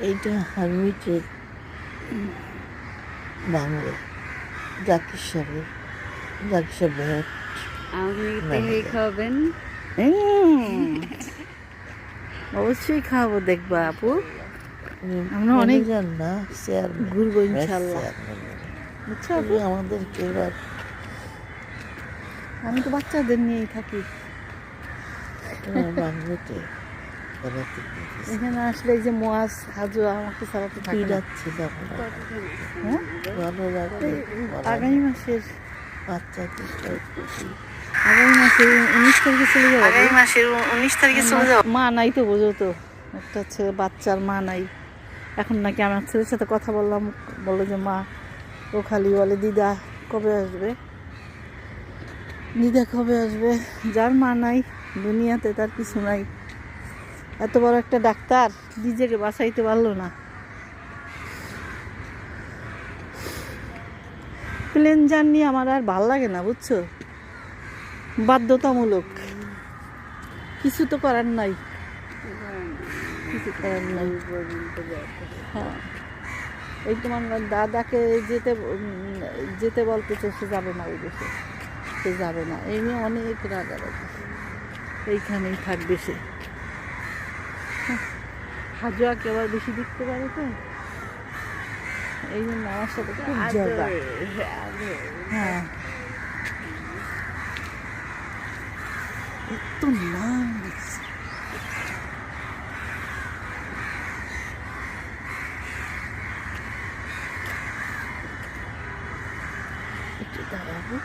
এইটা হারমিটের বাংলা জাকির সাহেবের আপনি খাবেন? অবশ্যই খাবো, দেখবা আপু। আমরা অনেক না ঘুরবো ইনশাল্লাহ, বুঝছো আপু? আমাদেরকে এবার আমি তো বাচ্চাদের নিয়েই থাকি। বাংলাতে বেড়াতে গিয়েছি। এখানে আসলে এই যে মোয়াজ হাজু আমাকে ছাড়াতে থাকে না। যাচ্ছি যাবো না। হ্যাঁ? ভালো লাগে আগামী মাসের বাচ্চাদের আগামী মাসের 19 তারিখে চলে যাবো। আগামী মাসের 19 তারিখে চলে যাবো। মা নাই তো, বোঝো তো, একটা ছেলে বাচ্চার মা নাই। এখন নাকি আমার ছেলের সাথে কথা বললাম, বললো যে মা, ও খালি বলে দিদা কবে আসবে, দিদা কবে আসবে। যার মা নাই দুনিয়াতে তার কিছু নাই। এত বড় একটা ডাক্তার নিজেকে বাঁচাইতে পারলো না। প্লেন জার্নি আমার আর ভাল লাগে না, বুঝছো, বাধ্যতামূলক। কিছু তো করার নাই, কিছু করার নাই। হ্যাঁ, এই তোমার দাদাকে যেতে বলতেছে, সে যাবে না, ওই দেশে সে যাবে না। এই নিয়ে অনেক রাগারাগি, এইখানেই থাকবে সে। হাজুয়াকে আবার বেশি দেখতে পারে তো, এই জন্য আমার সাথে খুব ঝগড়া। হ্যাঁ, এত নাচ, একটু দাঁড়াবো।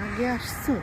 আগে আসছো?